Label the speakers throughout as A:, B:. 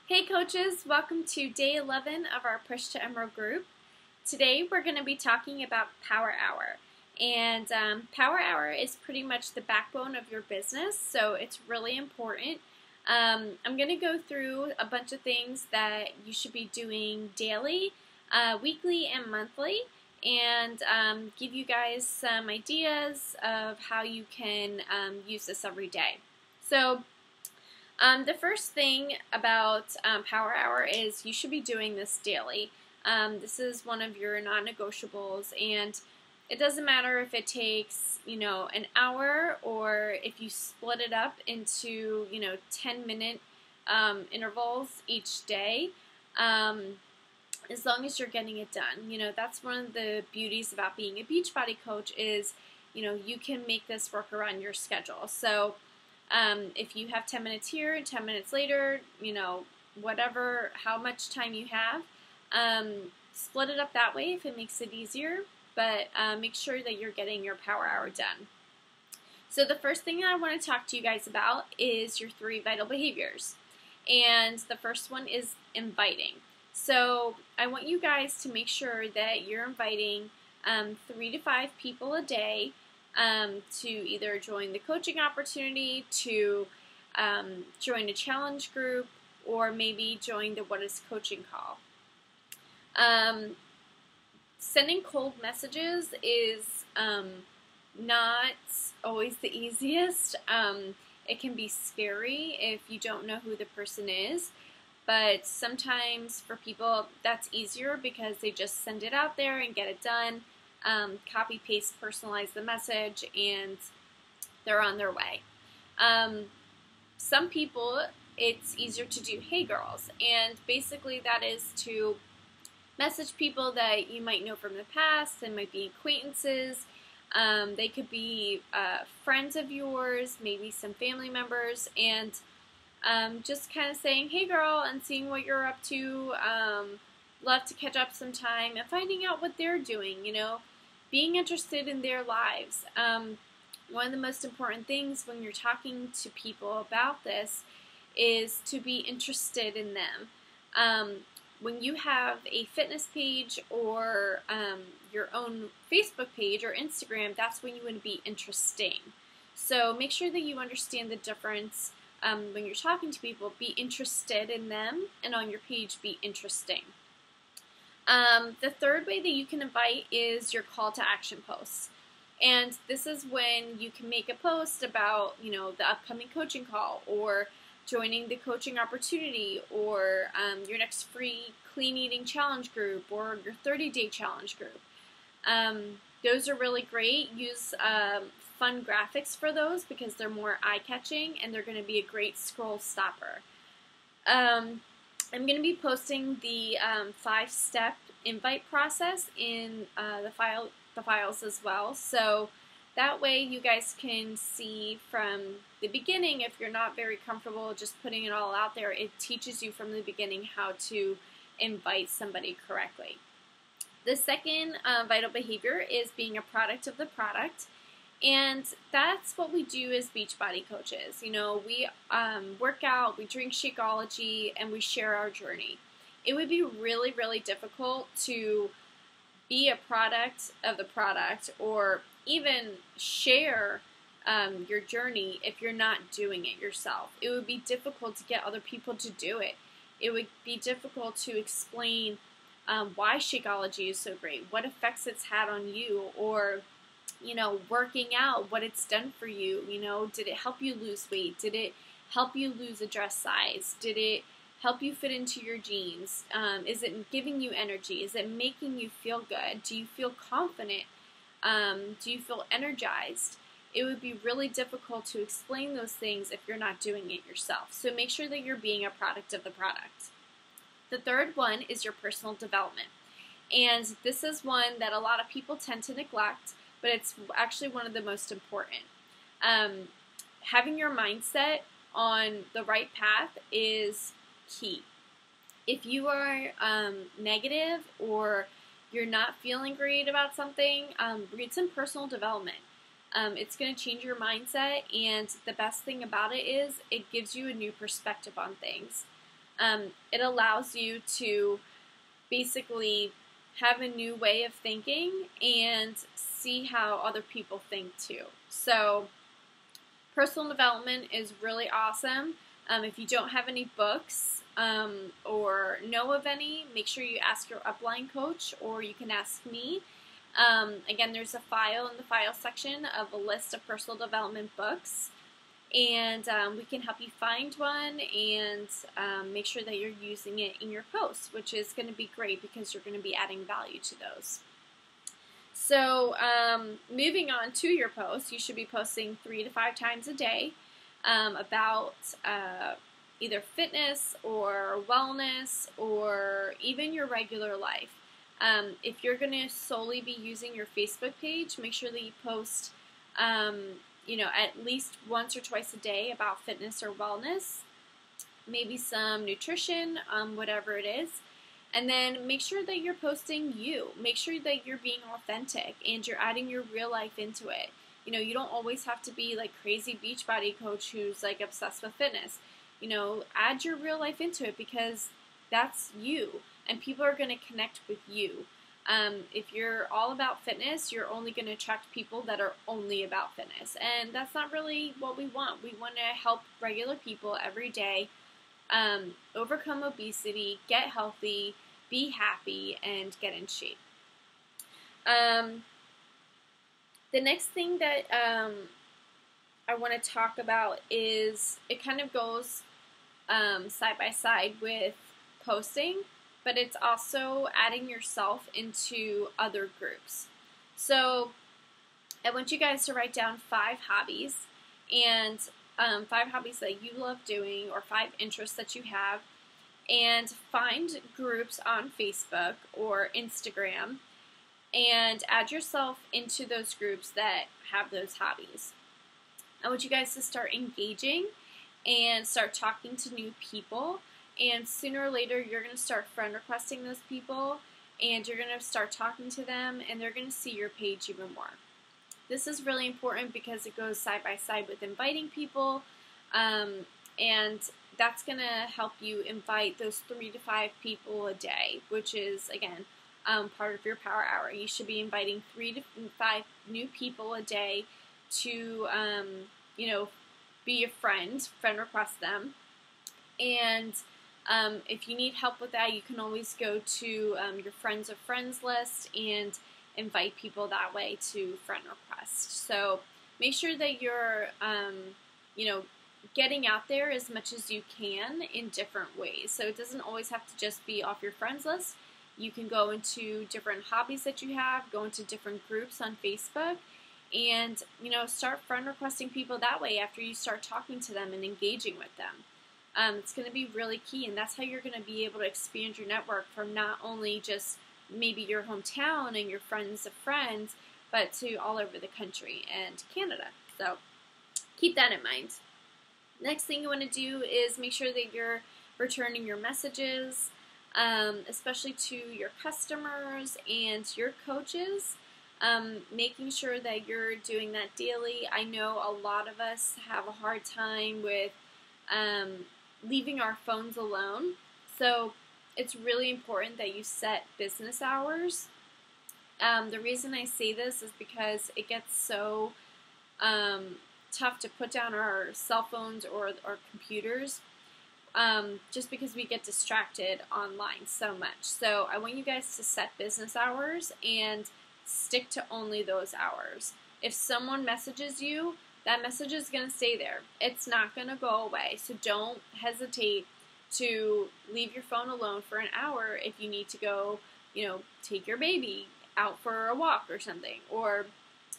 A: Hey coaches, welcome to day 11 of our Push to Emerald group. Today we're going to be talking about Power Hour. And Power Hour is pretty much the backbone of your business, so it's really important. I'm going to go through a bunch of things that you should be doing daily, weekly, and monthly, and give you guys some ideas of how you can use this every day. So the first thing about Power Hour is you should be doing this daily. This is one of your non-negotiables, and it doesn't matter if it takes, an hour or if you split it up into, 10-minute intervals each day, as long as you're getting it done. That's one of the beauties about being a Beachbody coach is, you can make this work around your schedule. So if you have 10 minutes here and 10 minutes later, whatever, how much time you have, split it up that way if it makes it easier, but make sure that you're getting your Power Hour done. So the first thing I want to talk to you guys about is your 3 vital behaviors. And the first one is inviting. So I want you guys to make sure that you're inviting 3 to 5 people a day to either join the coaching opportunity, to join a challenge group, or maybe join the What is Coaching call. Sending cold messages is not always the easiest. It can be scary if you don't know who the person is, but sometimes for people that's easier because they just send it out there and get it done. Copy, paste, personalize the message, and they're on their way. Some people, it's easier to do hey girls, and basically that is to message people that you might know from the past. They might be acquaintances, they could be friends of yours, maybe some family members, and just kind of saying hey girl and seeing what you're up to. Love to catch up sometime and finding out what they're doing, being interested in their lives. One of the most important things when you're talking to people about this is to be interested in them. When you have a fitness page or your own Facebook page or Instagram, that's when you want to be interesting. So make sure that you understand the difference when you're talking to people. Be interested in them, and on your page, be interesting. The third way that you can invite is your call to action posts. And this is when you can make a post about, the upcoming coaching call, or joining the coaching opportunity, or your next free clean eating challenge group, or your 30-day challenge group. Those are really great. Use fun graphics for those because they're more eye-catching and they're going to be a great scroll stopper. I'm going to be posting the 5-step invite process in the files as well, so that way you guys can see from the beginning. If you're not very comfortable just putting it all out there, it teaches you from the beginning how to invite somebody correctly. The second vital behavior is being a product of the product. And that's what we do as Beachbody coaches. We work out, we drink Shakeology, and we share our journey. It would be really, really difficult to be a product of the product or even share your journey if you're not doing it yourself. It would be difficult to get other people to do it. It would be difficult to explain why Shakeology is so great, what effects it's had on you, or working out, what it's done for you. Did it help you lose weight? Did it help you lose a dress size? Did it help you fit into your jeans? Is it giving you energy? Is it making you feel good? Do you feel confident? Do you feel energized? It would be really difficult to explain those things if you're not doing it yourself. So make sure that you're being a product of the product. The third one is your personal development. And this is one that a lot of people tend to neglect, but it's actually one of the most important. Having your mindset on the right path is key. If you are negative or you're not feeling great about something, read some personal development. It's going to change your mindset, and the best thing about it is it gives you a new perspective on things. It allows you to basically have a new way of thinking and see how other people think too. So personal development is really awesome. If you don't have any books or know of any, make sure you ask your upline coach, or you can ask me. Again, there's a file in the file section of a list of personal development books, and we can help you find one and make sure that you're using it in your posts, which is going to be great because you're going to be adding value to those. So moving on to your posts, you should be posting 3 to 5 times a day about either fitness or wellness or even your regular life. If you're going to solely be using your Facebook page, make sure that you post at least once or twice a day about fitness or wellness, maybe some nutrition, whatever it is. And then make sure that you're posting you. Make sure that you're being authentic and you're adding your real life into it. You don't always have to be like crazy Beachbody coach who's like obsessed with fitness. Add your real life into it because that's you and people are going to connect with you. If you're all about fitness, you're only going to attract people that are only about fitness. And that's not really what we want. We want to help regular people every day overcome obesity, get healthy, be happy, and get in shape. The next thing that I want to talk about is it kind of goes side by side with posting, but it's also adding yourself into other groups. So I want you guys to write down 5 hobbies and 5 hobbies that you love doing or 5 interests that you have, and find groups on Facebook or Instagram and add yourself into those groups that have those hobbies. I want you guys to start engaging and start talking to new people, and sooner or later you're going to start friend requesting those people and you're going to start talking to them and they're going to see your page even more. This is really important because it goes side by side with inviting people, and that's going to help you invite those 3 to 5 people a day, which is, again, part of your power hour. You should be inviting 3 to 5 new people a day to, be a friend request them. And if you need help with that, you can always go to your Friends of Friends list and invite people that way to friend request. So make sure that you're, getting out there as much as you can in different ways. So it doesn't always have to just be off your friends list. You can go into different hobbies that you have, go into different groups on Facebook, and, start friend requesting people that way after you start talking to them and engaging with them. It's going to be really key, and that's how you're going to be able to expand your network from not only just maybe your hometown and your friends of friends, but to all over the country and Canada. So keep that in mind. Next thing you want to do is make sure that you're returning your messages, especially to your customers and your coaches. Making sure that you're doing that daily. I know a lot of us have a hard time with leaving our phones alone. So it's really important that you set business hours. The reason I say this is because it gets so tough to put down our cell phones or our computers just because we get distracted online so much. So I want you guys to set business hours and stick to only those hours. If someone messages you, that message is going to stay there. It's not going to go away. So don't hesitate to leave your phone alone for an hour if you need to go, take your baby out for a walk or something, or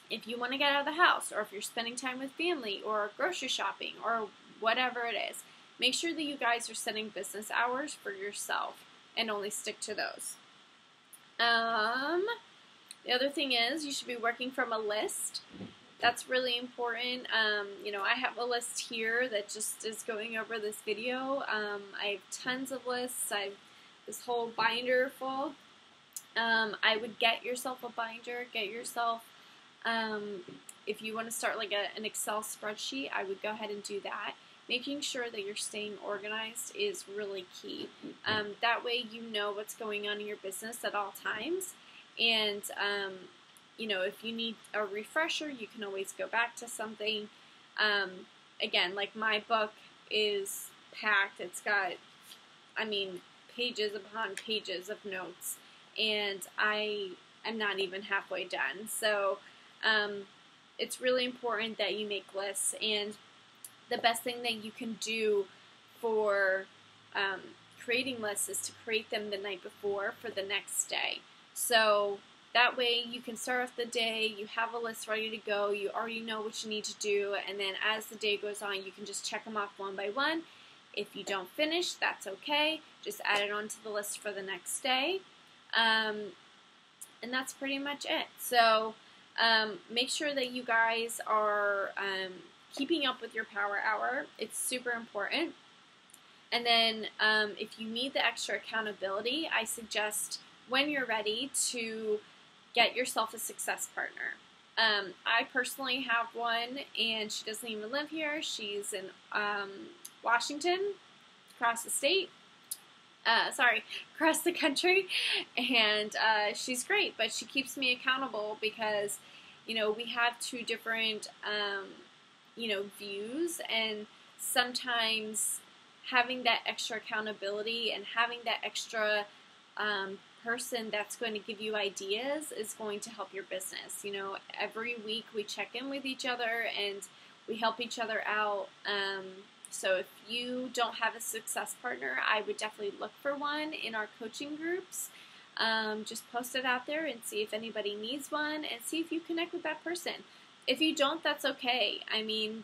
A: if you want to get out of the house, or if you're spending time with family or grocery shopping or whatever it is. Make sure that you guys are setting business hours for yourself and only stick to those. The other thing is you should be working from a list. That's really important. I have a list here that just is going over this video. I have tons of lists. I have this whole binder full. I would get yourself a binder. Get yourself, if you want to start like an Excel spreadsheet, I would go ahead and do that. making sure that you're staying organized is really key. That way you know what's going on in your business at all times. And, you know, if you need a refresher, you can always go back to something. Again, like my book is packed. It's got, I mean, pages upon pages of notes. And I am not even halfway done. So it's really important that you make lists. And the best thing that you can do for creating lists is to create them the night before for the next day. So that way you can start off the day, you have a list ready to go, you already know what you need to do, and then as the day goes on, you can just check them off one by one. If you don't finish, that's okay. Just add it onto the list for the next day. And that's pretty much it. So make sure that you guys are keeping up with your power hour. It's super important. And then if you need the extra accountability, I suggest when you're ready to get yourself a success partner. I personally have one, and she doesn't even live here. She's in Washington, across the state. Across the country, and she's great, but she keeps me accountable because, you know, we have two different, you know, views, and sometimes having that extra accountability and having that extra person that's going to give you ideas is going to help your business. You know, every week we check in with each other and we help each other out. So if you don't have a success partner, I would definitely look for one in our coaching groups. Just post it out there and see if anybody needs one and see if you connect with that person. If you don't, that's okay. I mean,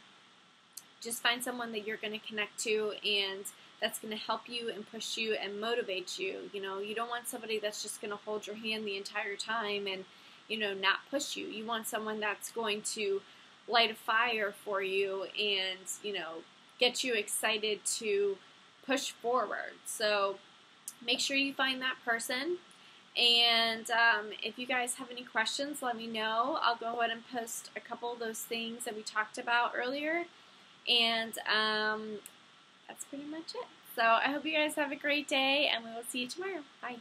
A: just find someone that you're going to connect to and that's going to help you and push you and motivate you. You know, you don't want somebody that's just going to hold your hand the entire time and, you know, not push you. You want someone that's going to light a fire for you and, you know, get you excited to push forward. So make sure you find that person. And if you guys have any questions, let me know. I'll go ahead and post a couple of those things that we talked about earlier. And that's pretty much it. So I hope you guys have a great day, and we will see you tomorrow. Bye.